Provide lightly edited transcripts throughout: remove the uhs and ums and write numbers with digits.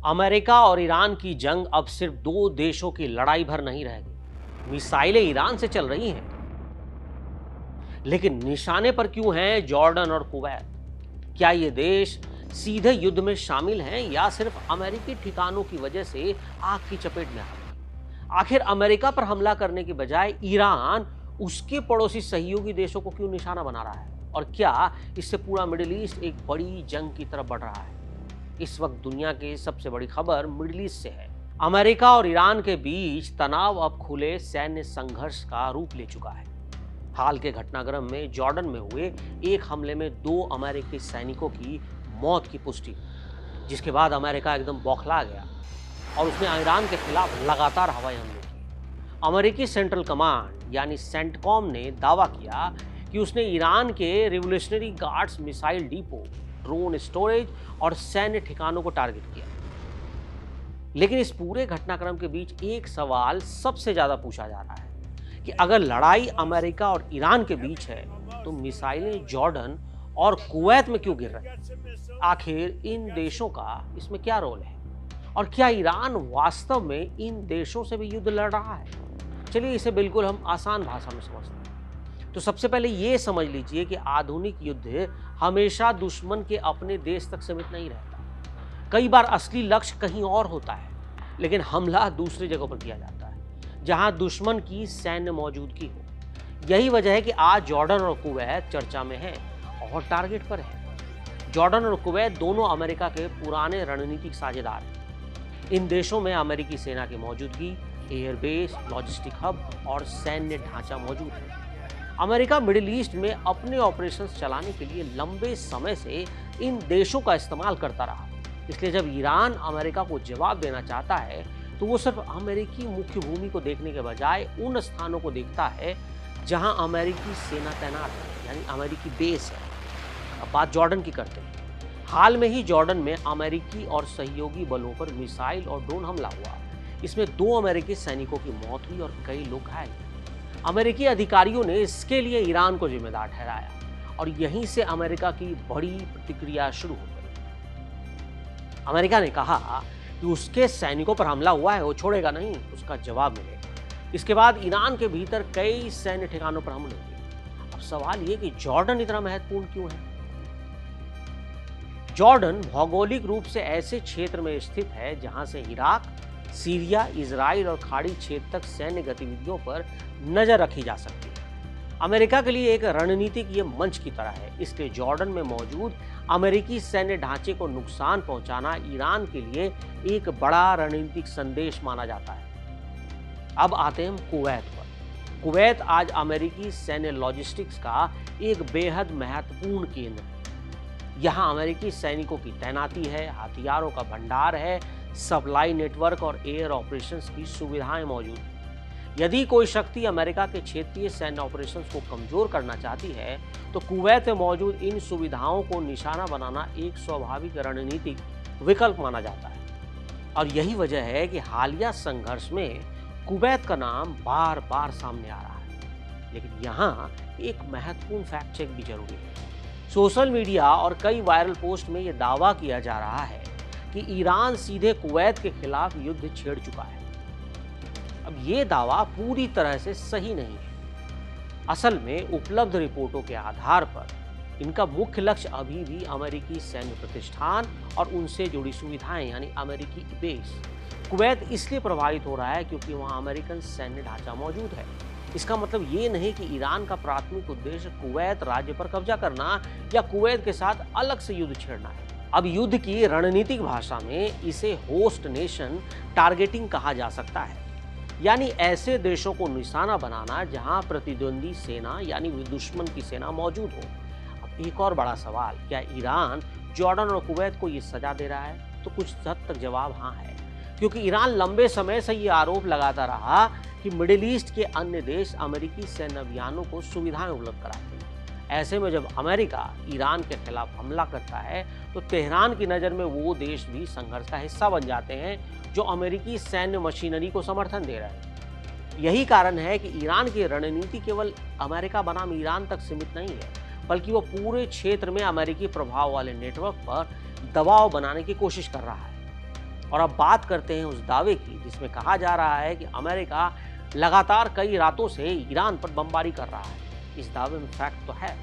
America और Iran की जंग अब सिर्फ दो देशों की लड़ाई भर नहीं रह गई। मिसाइलें ईरान से चल रही हैं, लेकिन निशाने पर क्यों हैं जॉर्डन और कुवैत? क्या ये देश सीधे युद्ध में शामिल हैं या सिर्फ अमेरिकी ठिकानों की वजह से आग की चपेट में आ गए? आखिर अमेरिका पर हमला करने की बजाय ईरान उसके पड़ोसी सहयोगी देशों को क्यों निशाना बना रहा है? और क्या इससे पूरा मिडिल ईस्ट एक बड़ी जंग की तरफ बढ़ रहा है? इस वक्त दुनिया की सबसे बड़ी खबर मिडिल ईस्ट से है। अमेरिका और ईरान के बीच तनाव अब खुले सैन्य संघर्ष का रूप ले चुका है। हाल के घटनाक्रम में जॉर्डन में हुए एक हमले में 2 अमेरिकी सैनिकों की मौत की पुष्टि, जिसके बाद अमेरिका एकदम बौखला गया और उसने ईरान के खिलाफ लगातार हवाई हमले किए। अमेरिकी सेंट्रल कमांड यानी सेंटकॉम ने दावा किया कि उसने ईरान के revolutionary guards missile depot, drone storage और सैन्य ठिकानों को टारगेट किया। लेकिन इस पूरे घटनाक्रम के बीच एक सवाल सबसे ज्यादा पूछा जा रहा है कि अगर लड़ाई अमेरिका और ईरान के बीच है तो मिसाइलें जॉर्डन और कुवैत में क्यों गिर रही हैं? आखिर इन देशों का इसमें क्या रोल है और क्या ईरान वास्तव में इन देशों से भी युद्ध लड़ रहा है? चलिए इसे बिल्कुल हम आसान भाषा में समझते हैं। तो सबसे पहले ये समझ लीजिए कि आधुनिक युद्ध हमेशा दुश्मन के अपने देश तक सीमित नहीं रहता। कई बार असली लक्ष्य कहीं और होता है, लेकिन हमला दूसरी जगह पर किया जाता है जहां दुश्मन की सैन्य मौजूदगी हो। यही वजह है कि आज जॉर्डन और कुवैत चर्चा में हैं और टारगेट पर है। जॉर्डन और कुवैत दोनों अमेरिका के पुराने रणनीतिक साझेदार हैं। इन देशों में अमेरिकी सेना की मौजूदगी, एयरबेस, लॉजिस्टिक हब और सैन्य ढांचा मौजूद है। अमेरिका मिडिल ईस्ट में अपने ऑपरेशंस चलाने के लिए लंबे समय से इन देशों का इस्तेमाल करता रहा। इसलिए जब ईरान अमेरिका को जवाब देना चाहता है तो वो सिर्फ अमेरिकी मुख्य भूमि को देखने के बजाय उन स्थानों को देखता है जहां अमेरिकी सेना तैनात है, यानी अमेरिकी बेस है। अब बात जॉर्डन की करते हैं। हाल में ही जॉर्डन में अमेरिकी और सहयोगी बलों पर मिसाइल और ड्रोन हमला हुआ। इसमें 2 अमेरिकी सैनिकों की मौत हुई और कई लोग घायल। अमेरिकी अधिकारियों ने इसके लिए ईरान को जिम्मेदार ठहराया और यहीं से अमेरिका की बड़ी प्रतिक्रिया शुरू हो गई। अमेरिका ने कहा कि उसके सैनिकों पर हमला हुआ है, वो छोड़ेगा नहीं, उसका जवाब मिलेगा। इसके बाद ईरान के भीतर कई सैन्य ठिकानों पर हमले हुए। अब सवाल ये कि जॉर्डन इतना महत्वपूर्ण क्यों है? जॉर्डन भौगोलिक रूप से ऐसे क्षेत्र में स्थित है जहां से इराक, सीरिया, इजराइल और खाड़ी क्षेत्र तक सैन्य गतिविधियों पर नजर रखी जा सकती है। अमेरिका के लिए एक रणनीतिक ये मंच की तरह है। इसलिए जॉर्डन में मौजूद अमेरिकी सैन्य ढांचे को नुकसान पहुंचाना ईरान के लिए एक बड़ा रणनीतिक संदेश माना जाता है। अब आते हैं कुवैत पर। कुवैत आज अमेरिकी सैन्य लॉजिस्टिक्स का एक बेहद महत्वपूर्ण केंद्र है। यहाँ अमेरिकी सैनिकों की तैनाती है, हथियारों का भंडार है, सप्लाई नेटवर्क और एयर ऑपरेशंस की सुविधाएं मौजूद हैं। यदि कोई शक्ति अमेरिका के क्षेत्रीय सैन्य ऑपरेशंस को कमजोर करना चाहती है तो कुवैत में मौजूद इन सुविधाओं को निशाना बनाना एक स्वाभाविक रणनीतिक विकल्प माना जाता है। और यही वजह है कि हालिया संघर्ष में कुवैत का नाम बार बार सामने आ रहा है। लेकिन यहाँ एक महत्वपूर्ण फैक्ट चेक भी जरूरी है। सोशल मीडिया और कई वायरल पोस्ट में यह दावा किया जा रहा है कि ईरान सीधे कुवैत के खिलाफ युद्ध छेड़ चुका है। अब ये दावा पूरी तरह से सही नहीं है। असल में उपलब्ध रिपोर्टों के आधार पर इनका मुख्य लक्ष्य अभी भी अमेरिकी सैन्य प्रतिष्ठान और उनसे जुड़ी सुविधाएं यानी अमेरिकी बेस। कुवैत इसलिए प्रभावित हो रहा है क्योंकि वहां अमेरिकन सैन्य ढांचा मौजूद है। इसका मतलब ये नहीं कि ईरान का प्राथमिक उद्देश्य कुवैत राज्य पर कब्जा करना या कुवैत के साथ अलग से युद्ध छेड़ना है। अब युद्ध की रणनीतिक भाषा में इसे होस्ट नेशन टारगेटिंग कहा जा सकता है, यानी ऐसे देशों को निशाना बनाना जहां प्रतिद्वंदी सेना यानी दुश्मन की सेना मौजूद हो। अब एक और बड़ा सवाल, क्या ईरान जॉर्डन और कुवैत को ये सजा दे रहा है? तो कुछ हद तक जवाब हाँ है, क्योंकि ईरान लंबे समय से ये आरोप लगाता रहा कि मिडिल ईस्ट के अन्य देश अमेरिकी सैन्य अभियानों को सुविधाएं उपलब्ध कराते हैं। ऐसे में जब अमेरिका ईरान के खिलाफ हमला करता है तो तेहरान की नज़र में वो देश भी संघर्ष का हिस्सा बन जाते हैं जो अमेरिकी सैन्य मशीनरी को समर्थन दे रहे हैं। यही कारण है कि ईरान की रणनीति केवल अमेरिका बनाम ईरान तक सीमित नहीं है, बल्कि वो पूरे क्षेत्र में अमेरिकी प्रभाव वाले नेटवर्क पर दबाव बनाने की कोशिश कर रहा है। और अब बात करते हैं उस दावे की जिसमें कहा जा रहा है कि अमेरिका लगातार कई रातों से ईरान पर बमबारी कर रहा है। इस दावे में फैक्ट तो है।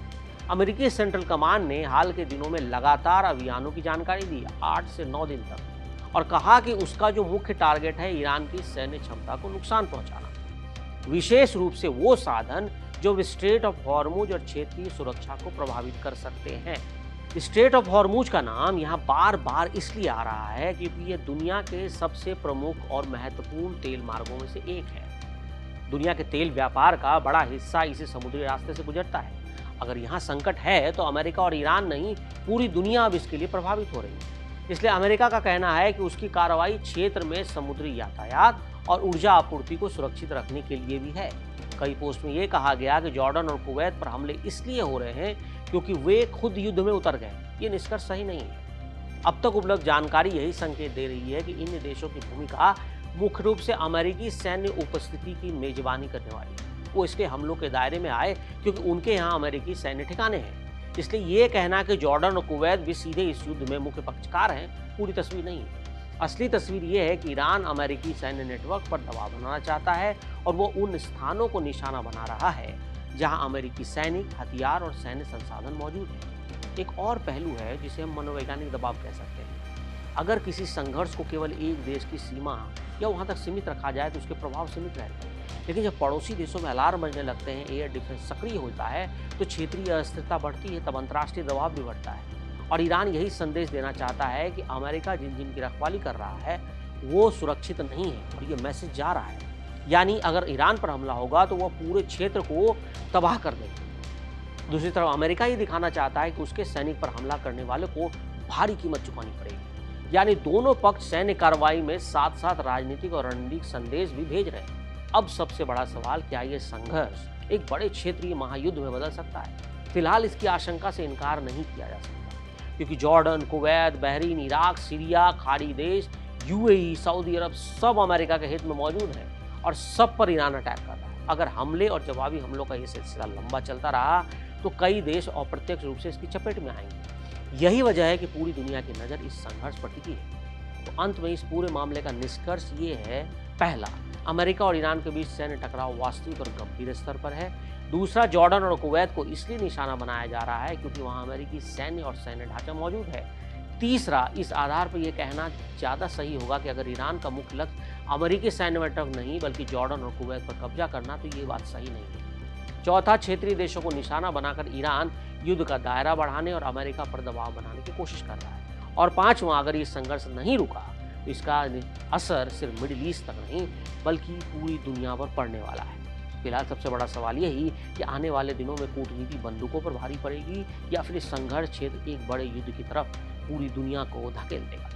अमेरिकी सेंट्रल कमांड ने हाल के दिनों में लगातार अभियानों की जानकारी दी 8 से 9 दिन तक, और कहा कि उसका जो मुख्य टारगेट है ईरान की सैन्य क्षमता को नुकसान पहुंचाना, विशेष रूप से वो साधन जो स्ट्रेट ऑफ हॉर्मुज और क्षेत्रीय सुरक्षा को प्रभावित कर सकते हैं। स्ट्रेट ऑफ हॉर्मुज का नाम यहाँ बार बार इसलिए आ रहा है क्योंकि ये दुनिया के सबसे प्रमुख और महत्वपूर्ण तेल मार्गों में से एक है। दुनिया के तेल व्यापार का बड़ा हिस्सा इसी समुद्री रास्ते से गुजरता है। अगर यहाँ संकट है तो अमेरिका और ईरान नहीं, पूरी दुनिया अब इसके लिए प्रभावित हो रही है। इसलिए अमेरिका का कहना है कि उसकी कार्रवाई क्षेत्र में समुद्री यातायात और ऊर्जा आपूर्ति को सुरक्षित रखने के लिए भी है। कई पोस्ट में यह कहा गया कि जॉर्डन और कुवैत पर हमले इसलिए हो रहे हैं क्योंकि वे खुद युद्ध में उतर गए। ये निष्कर्ष सही नहीं है। अब तक उपलब्ध जानकारी यही संकेत दे रही है कि इन देशों की भूमिका मुख्य रूप से अमेरिकी सैन्य उपस्थिति की मेजबानी करने वाली है। वो इसके हमलों के दायरे में आए क्योंकि उनके यहाँ अमेरिकी सैन्य ठिकाने हैं। इसलिए ये कहना कि जॉर्डन और कुवैत भी सीधे इस युद्ध में मुख्य पक्षकार हैं, पूरी तस्वीर नहीं है। असली तस्वीर ये है कि ईरान अमेरिकी सैन्य नेटवर्क पर दबाव बनाना चाहता है और वो उन स्थानों को निशाना बना रहा है जहां अमेरिकी सैनिक, हथियार और सैन्य संसाधन मौजूद हैं। एक और पहलू है जिसे हम मनोवैज्ञानिक दबाव कह सकते हैं। अगर किसी संघर्ष को केवल एक देश की सीमा या वहां तक सीमित रखा जाए तो उसके प्रभाव सीमित रहते हैं, लेकिन जब पड़ोसी देशों में अलार्म बजने लगते हैं, एयर डिफेंस सक्रिय होता है, तो क्षेत्रीय अस्थिरता बढ़ती है, तब अंतर्राष्ट्रीय दबाव भी बढ़ता है। और ईरान यही संदेश देना चाहता है कि अमेरिका जिन जिन की रखवाली कर रहा है वो सुरक्षित नहीं है, और ये मैसेज जा रहा है। यानी अगर ईरान पर हमला होगा तो वह पूरे क्षेत्र को तबाह कर देगा। दूसरी तरफ अमेरिका ये दिखाना चाहता है कि उसके सैनिक पर हमला करने वाले को भारी कीमत चुकानी पड़ेगी। यानी दोनों पक्ष सैन्य कार्रवाई में साथ साथ राजनीतिक और रणनीतिक संदेश भी भेज रहे हैं। अब सबसे बड़ा सवाल, क्या ये संघर्ष एक बड़े क्षेत्रीय महायुद्ध में बदल सकता है? फिलहाल इसकी आशंका से इनकार नहीं किया जा सकता, क्योंकि Jordan, Kuwait, Bahrain, Iraq, Syria, खाड़ी देश, यूएई, सऊदी अरब सब अमेरिका के हित में मौजूद हैं और सब पर ईरान अटैक कर रहा है। अगर हमले और जवाबी हमलों का ये सिलसिला लंबा चलता रहा तो कई देश अप्रत्यक्ष रूप से इसकी चपेट में आएंगे। यही वजह है कि पूरी दुनिया की नज़र इस संघर्ष पर टिकी है। तो अंत में इस पूरे मामले का निष्कर्ष ये है, पहला, अमेरिका और ईरान के बीच सैन्य टकराव वास्तविक और गंभीर स्तर पर है। दूसरा, जॉर्डन और कुवैत को इसलिए निशाना बनाया जा रहा है क्योंकि वहां अमेरिकी सैन्य और सैन्य ढांचा मौजूद है। तीसरा, इस आधार पर यह कहना ज़्यादा सही होगा कि अगर ईरान का मुख्य लक्ष्य अमेरिकी सैन्य नेटवर्क नहीं बल्कि जॉर्डन और कुवैत पर कब्जा करना, तो ये बात सही नहीं है। चौथा, क्षेत्रीय देशों को निशाना बनाकर ईरान युद्ध का दायरा बढ़ाने और अमेरिका पर दबाव बनाने की कोशिश कर रहा है। और पांचवा, अगर ये संघर्ष नहीं रुका तो इसका असर सिर्फ मिडिल ईस्ट तक नहीं बल्कि पूरी दुनिया पर पड़ने वाला है। फिलहाल सबसे बड़ा सवाल यही कि आने वाले दिनों में कूटनीति बंदूकों पर भारी पड़ेगी या फिर संघर्ष क्षेत्र एक बड़े युद्ध की तरफ पूरी दुनिया को धकेल देगा।